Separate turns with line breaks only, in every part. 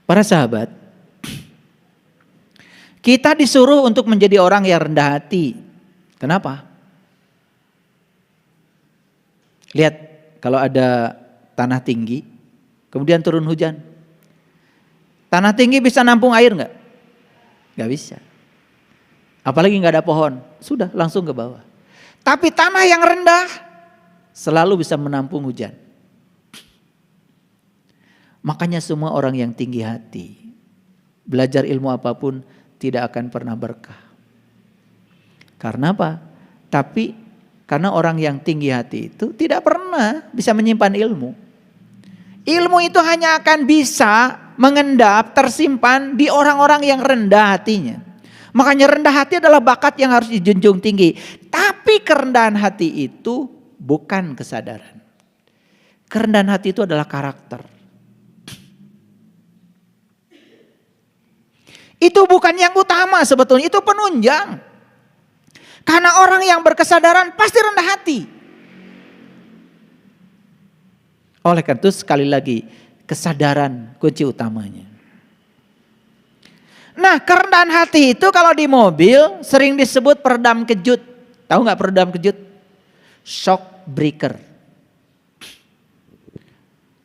Para sahabat, kita disuruh untuk menjadi orang yang rendah hati. Kenapa? Lihat, kalau ada tanah tinggi, kemudian turun hujan. Tanah tinggi bisa nampung air enggak? Enggak bisa. Apalagi enggak ada pohon, sudah langsung ke bawah. Tapi tanah yang rendah selalu bisa menampung hujan. Makanya semua orang yang tinggi hati, belajar ilmu apapun tidak akan pernah berkah. Karena apa? Karena orang yang tinggi hati itu tidak pernah bisa menyimpan ilmu. Ilmu itu hanya akan bisa mengendap, tersimpan di orang-orang yang rendah hatinya. Makanya rendah hati adalah bakat yang harus dijunjung tinggi. Tapi kerendahan hati itu bukan kesadaran. Kerendahan hati itu adalah karakter. Itu bukan yang utama sebetulnya, itu penunjang. Karena orang yang berkesadaran pasti rendah hati. Oleh karena itu sekali lagi, kesadaran kunci utamanya. Nah, kerendahan hati itu kalau di mobil sering disebut peredam kejut. Tahu gak peredam kejut? Shock breaker.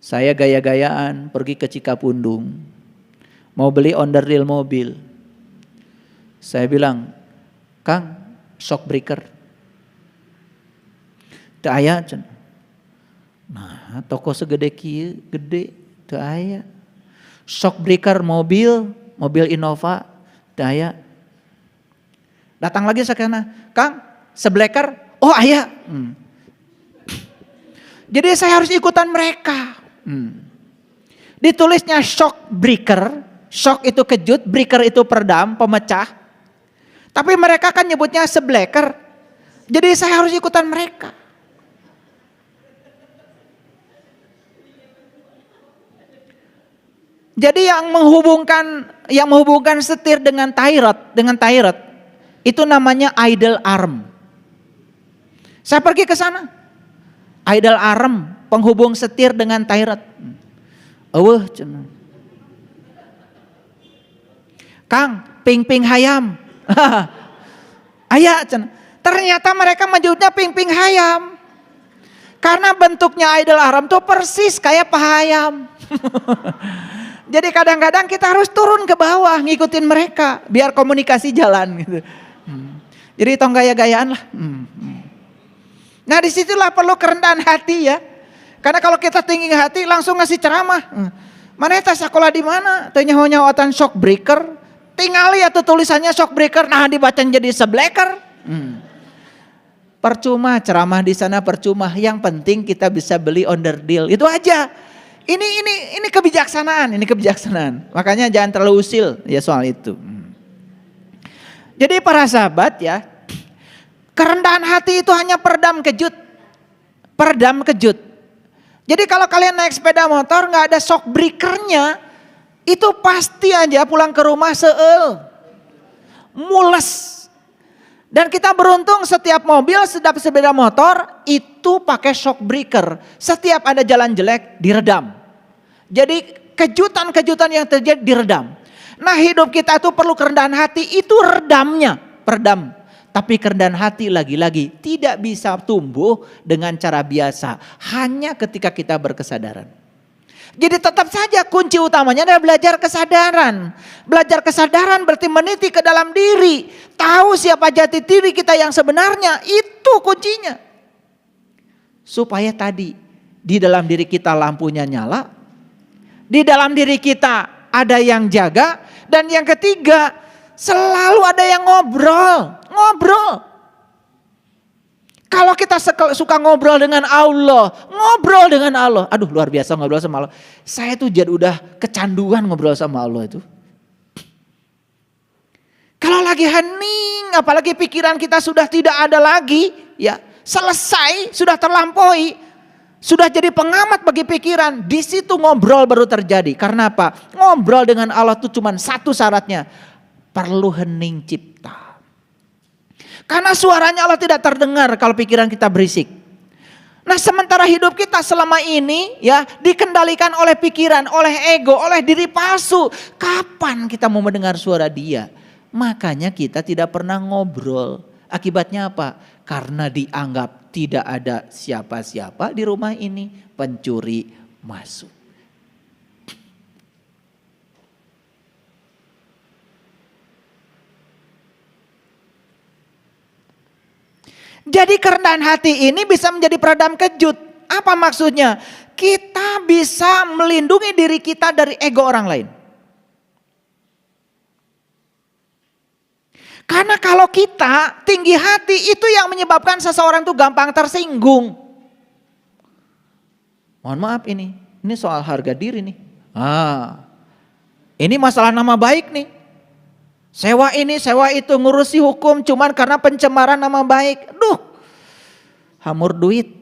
Saya gaya-gayaan pergi ke Cikapundung. Mau beli onderdil mobil. Saya bilang, Kang, shock breaker. Teu aya cenah. Nah, toko segede kieu, gede, teu aya. Shock breaker mobil Innova, teu aya. Datang lagi sakana, Kang, sebleker, oh aya. Jadi saya harus ikutan mereka. Ditulisnya shock breaker. Shock itu kejut, breaker itu peredam, pemecah. Tapi mereka kan nyebutnya sebleker. Jadi saya harus ikutan mereka. Jadi yang menghubungkan setir dengan tie rod itu namanya idle arm. Saya pergi ke sana. Idle arm, penghubung setir dengan tie rod. Eueuh cenah. Kang, ping-ping hayam. Aya cenah. Ternyata mereka menyebutnya ping-ping hayam. Karena bentuknya idle arm tuh persis kayak paha ayam. Jadi kadang-kadang kita harus turun ke bawah ngikutin mereka biar komunikasi jalan gitu. Jadi tong gaya-gayaan lah. Nah disitulah perlu kerendahan hati ya. Karena kalau kita tinggi hati langsung ngasih ceramah. Mana eta sekolah di mana? Teu nyaho-nyahoatan shock breaker. Tinggali atuh tulisannya shock breaker, nah dibaca jadi sebleker. Percuma ceramah di sana, percuma. Yang penting kita bisa beli onderdil. Itu aja. Ini kebijaksanaan, Makanya jangan terlalu usil ya soal itu. Jadi para sahabat ya, kerendahan hati itu hanya peredam kejut. Jadi kalau kalian naik sepeda motor nggak ada shock breakernya, itu pasti aja pulang ke rumah seul, mules. Dan kita beruntung setiap mobil, setiap sepeda motor itu pakai shock breaker. Setiap ada jalan jelek diredam. Jadi kejutan-kejutan yang terjadi diredam. Nah hidup kita itu perlu kerendahan hati, itu peredam. Tapi kerendahan hati lagi-lagi tidak bisa tumbuh dengan cara biasa. Hanya ketika kita berkesadaran. Jadi tetap saja kunci utamanya adalah belajar kesadaran. Belajar kesadaran berarti meniti ke dalam diri. Tahu siapa jati diri kita yang sebenarnya, itu kuncinya. Supaya tadi di dalam diri kita lampunya nyala. Di dalam diri kita ada yang jaga. Dan yang ketiga selalu ada yang ngobrol. Kalau kita suka ngobrol dengan Allah. Aduh luar biasa ngobrol sama Allah. Saya tuh jadi udah kecanduan ngobrol sama Allah itu. Kalau lagi hening, apalagi pikiran kita sudah tidak ada lagi. Ya selesai, sudah terlampaui. Sudah jadi pengamat bagi pikiran. Di situ ngobrol baru terjadi. Karena apa? Ngobrol dengan Allah itu cuma satu syaratnya. Perlu hening cipta. Karena suaranya Allah tidak terdengar kalau pikiran kita berisik. Nah sementara hidup kita selama ini ya dikendalikan oleh pikiran, oleh ego, oleh diri palsu. Kapan kita mau mendengar suara Dia? Makanya kita tidak pernah ngobrol. Akibatnya apa? Karena dianggap tidak ada siapa-siapa di rumah ini, pencuri masuk. Jadi kerendahan hati ini bisa menjadi peredam kejut. Apa maksudnya? Kita bisa melindungi diri kita dari ego orang lain. Karena kalau kita tinggi hati itu yang menyebabkan seseorang itu gampang tersinggung. Mohon maaf ini soal harga diri nih. Ini masalah nama baik nih. Sewa ini, sewa itu, ngurusi hukum cuman karena pencemaran nama baik. Duh, hamur duit.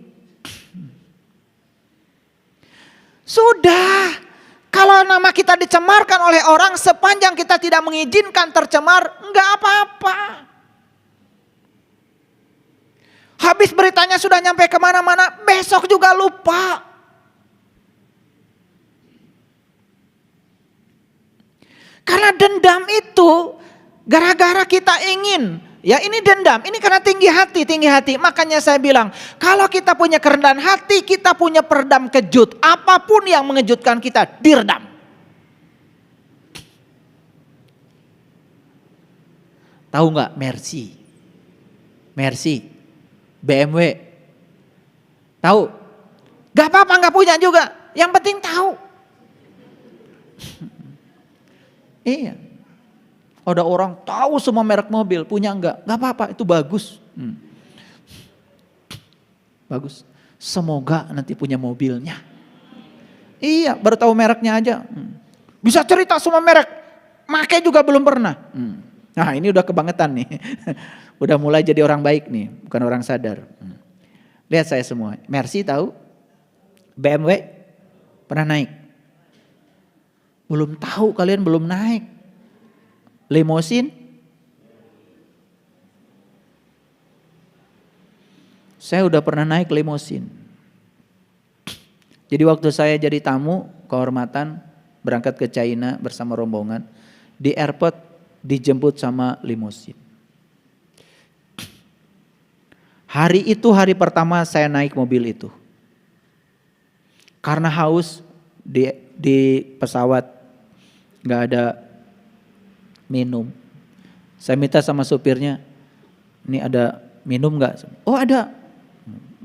Sudah, kalau nama kita dicemarkan oleh orang sepanjang kita tidak mengizinkan tercemar, enggak apa-apa. Habis beritanya sudah nyampe kemana-mana, besok juga lupa. Karena dendam itu gara-gara kita ingin, ya ini dendam, ini karena tinggi hati. Makanya saya bilang, kalau kita punya kerendahan hati, kita punya peredam kejut. Apapun yang mengejutkan kita, diredam. Tahu nggak Mercy, BMW, tahu? Gak apa-apa nggak punya juga, yang penting tahu. Iya. Ada orang tahu semua merek mobil, punya enggak? Enggak apa-apa, itu bagus. Bagus. Semoga nanti punya mobilnya. Iya, baru tahu mereknya aja. Bisa cerita semua merek, pakai juga belum pernah. Nah ini udah kebangetan nih. Udah mulai jadi orang baik nih, bukan orang sadar. Lihat saya semua. Mercy tahu? BMW pernah naik? Belum tahu, kalian belum naik. Limosin? Saya udah pernah naik limosin. Jadi waktu saya jadi tamu kehormatan berangkat ke China bersama rombongan, di airport dijemput sama limosin. Hari itu hari pertama saya naik mobil itu. Karena haus di pesawat nggak ada minum. Saya minta sama supirnya, ini ada minum nggak? Oh ada.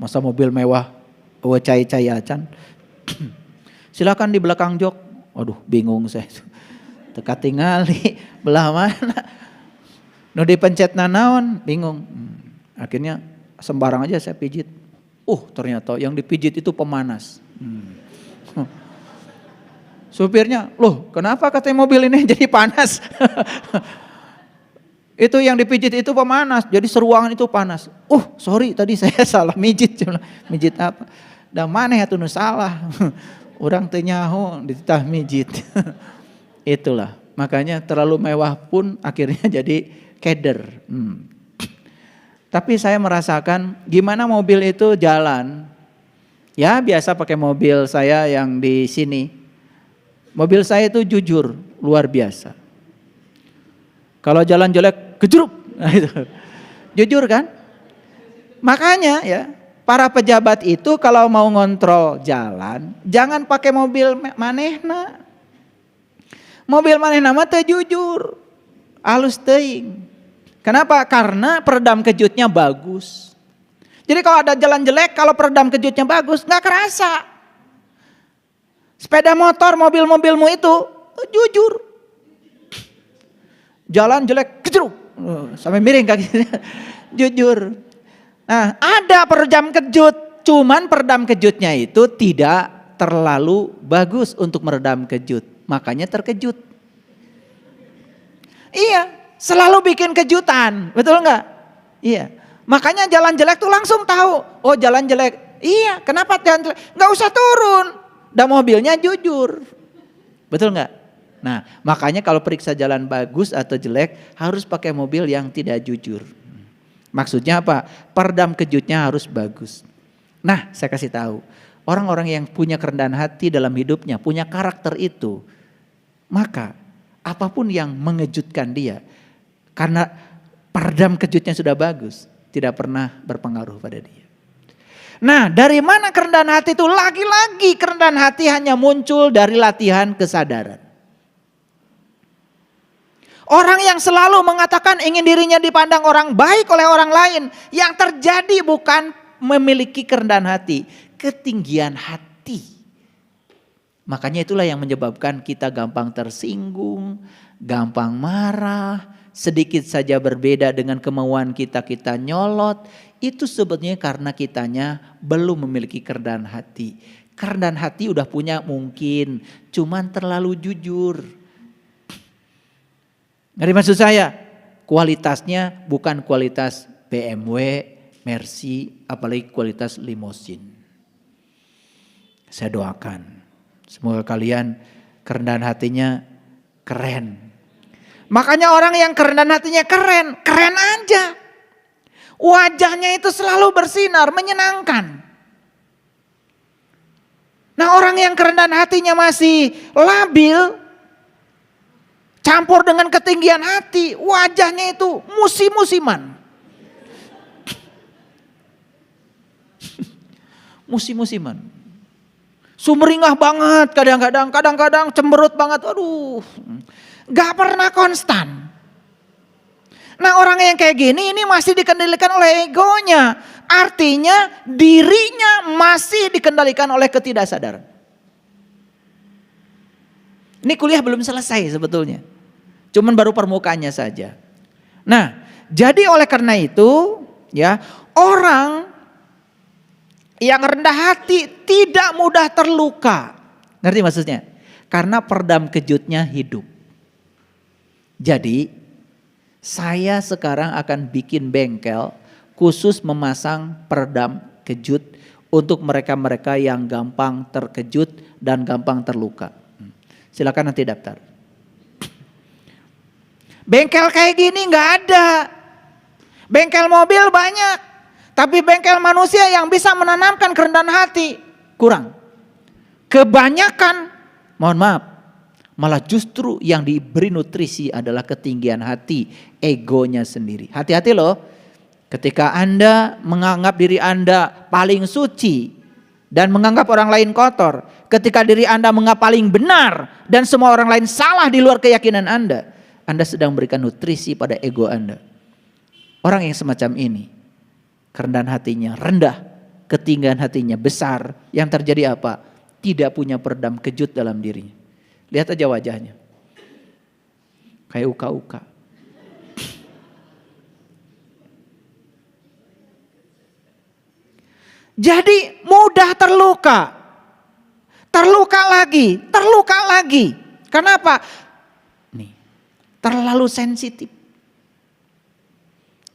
Masa mobil mewah, cai acan. Silakan di belakang jok. Waduh, bingung saya. Teka tingali belah mana? Nu dipencet nanaon, bingung. Akhirnya sembarang aja saya pijit. Ternyata yang dipijit itu pemanas. Supirnya, loh kenapa katanya mobil ini jadi panas? Itu yang dipijit itu pemanas, jadi seruangan itu panas. Sorry tadi saya salah mijit. Mijit apa? Da mana ya tuh salah. Orang teu nyaho dititah mijit. Itulah, makanya terlalu mewah pun akhirnya jadi keder. Tapi saya merasakan gimana mobil itu jalan. Ya biasa pakai mobil saya yang di sini. Mobil saya itu jujur, luar biasa. Kalau jalan jelek, kejeruk. Nah, itu. Jujur kan? Makanya ya, para pejabat itu kalau mau ngontrol jalan, jangan pakai mobil manehna. Mobil manehna mah teu jujur. Alus teuing. Kenapa? Karena peredam kejutnya bagus. Jadi kalau ada jalan jelek, kalau peredam kejutnya bagus, nggak kerasa. Sepeda motor, mobil-mobilmu itu jujur. Jalan jelek, kejeruk. Sampai miring kakinya. Jujur. Nah ada peredam kejut. Cuman peredam kejutnya itu tidak terlalu bagus untuk meredam kejut. Makanya terkejut. Iya, selalu bikin kejutan. Betul enggak? Iya. Makanya jalan jelek tuh langsung tahu. Oh jalan jelek. Iya, kenapa jalan jelek? Enggak usah turun. Dan mobilnya jujur. Betul enggak? Nah makanya kalau periksa jalan bagus atau jelek harus pakai mobil yang tidak jujur. Maksudnya apa? Peredam kejutnya harus bagus. Nah, saya kasih tahu, orang-orang yang punya kerendahan hati dalam hidupnya, punya karakter itu, maka apapun yang mengejutkan dia, karena peredam kejutnya sudah bagus, tidak pernah berpengaruh pada dia. Nah, dari mana kerendahan hati itu? Lagi-lagi kerendahan hati hanya muncul dari latihan kesadaran. Orang yang selalu mengatakan ingin dirinya dipandang orang baik oleh orang lain, yang terjadi bukan memiliki kerendahan hati, ketinggian hati. Makanya itulah yang menyebabkan kita gampang tersinggung, gampang marah, sedikit saja berbeda dengan kemauan kita, kita nyolot. Itu sebetulnya karena kitanya belum memiliki kerendahan hati. Kerendahan hati udah punya mungkin, cuman terlalu jujur. Ngerti maksud saya? Kualitasnya bukan kualitas BMW, Mercy, apalagi kualitas limosin. Saya doakan semoga kalian kerendahan hatinya keren. Makanya orang yang kerendahan hatinya keren, keren aja. Wajahnya itu selalu bersinar, menyenangkan. Nah, orang yang kerendahan hatinya masih labil, campur dengan ketinggian hati, wajahnya itu musim-musiman. Musim-musiman. Sumringah banget kadang-kadang cemberut banget, aduh. Gak pernah konstan. Nah, orang yang kayak gini ini masih dikendalikan oleh egonya. Artinya dirinya masih dikendalikan oleh ketidaksadaran. Ini kuliah belum selesai sebetulnya. Cuman baru permukaannya saja. Nah, jadi oleh karena itu ya, orang yang rendah hati tidak mudah terluka. Ngerti maksudnya? Karena peredam kejutnya hidup. Jadi saya sekarang akan bikin bengkel khusus memasang peredam kejut untuk mereka-mereka yang gampang terkejut dan gampang terluka. Silakan nanti daftar. Bengkel kayak gini nggak ada. Bengkel mobil banyak, tapi bengkel manusia yang bisa menanamkan kerendahan hati kurang. Kebanyakan, mohon maaf, malah justru yang diberi nutrisi adalah ketinggian hati, egonya sendiri. Hati-hati loh, ketika Anda menganggap diri Anda paling suci dan menganggap orang lain kotor, ketika diri Anda menganggap paling benar dan semua orang lain salah di luar keyakinan Anda sedang memberikan nutrisi pada ego Anda. Orang yang semacam ini, kerendahan hatinya rendah, ketinggian hatinya besar, yang terjadi apa? Tidak punya peredam kejut dalam dirinya. Lihat aja wajahnya. Kayak uka-uka. Jadi mudah terluka. Terluka lagi. Kenapa? Nih, terlalu sensitif.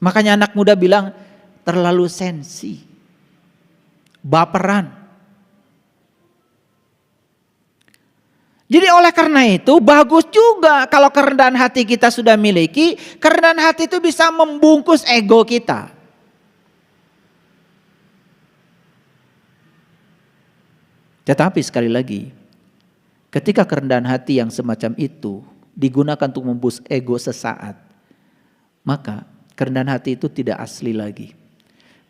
Makanya anak muda bilang terlalu sensi. Baperan. Jadi oleh karena itu bagus juga kalau kerendahan hati kita sudah miliki, kerendahan hati itu bisa membungkus ego kita. Tetapi sekali lagi, ketika kerendahan hati yang semacam itu digunakan untuk membungkus ego sesaat, maka kerendahan hati itu tidak asli lagi.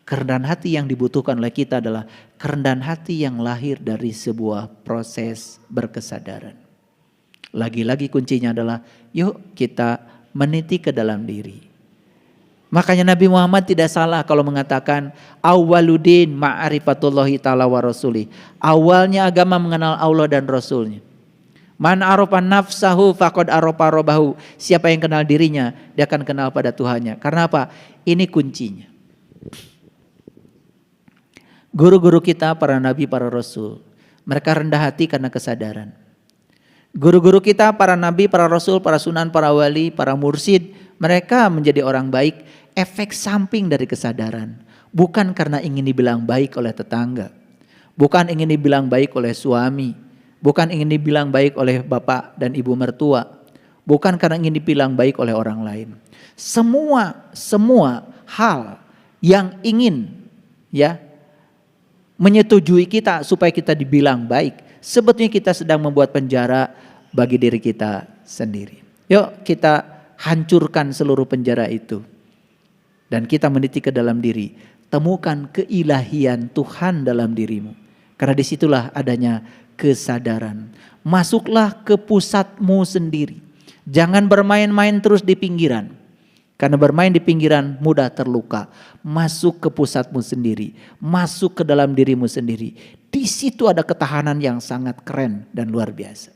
Kerendahan hati yang dibutuhkan oleh kita adalah kerendahan hati yang lahir dari sebuah proses berkesadaran. Lagi-lagi kuncinya adalah yuk kita meniti ke dalam diri. Makanya Nabi Muhammad tidak salah kalau mengatakan awwaluddin ma'rifatullahi ta'ala wa rasulih. Awalnya agama mengenal Allah dan Rasulnya. Man arofa nafsahu faqad arofa robbahu. Siapa yang kenal dirinya, dia akan kenal pada Tuhannya. Karena apa? Ini kuncinya. Guru-guru kita, para nabi, para rasul, mereka rendah hati karena kesadaran. Guru-guru kita, para nabi, para rasul, para sunan, para wali, para mursid, mereka menjadi orang baik, efek samping dari kesadaran. Bukan karena ingin dibilang baik oleh tetangga, bukan ingin dibilang baik oleh suami, bukan ingin dibilang baik oleh bapak dan ibu mertua, bukan karena ingin dibilang baik oleh orang lain. Semua hal yang ingin menyetujui kita supaya kita dibilang baik. Sebetulnya kita sedang membuat penjara bagi diri kita sendiri. Yuk kita hancurkan seluruh penjara itu. Dan kita meniti ke dalam diri. Temukan keilahian Tuhan dalam dirimu. Karena disitulah adanya kesadaran. Masuklah ke pusatmu sendiri. Jangan bermain-main terus di pinggiran. Karena bermain di pinggiran mudah terluka. Masuk ke pusatmu sendiri. Masuk ke dalam dirimu sendiri. Di situ ada ketahanan yang sangat keren dan luar biasa.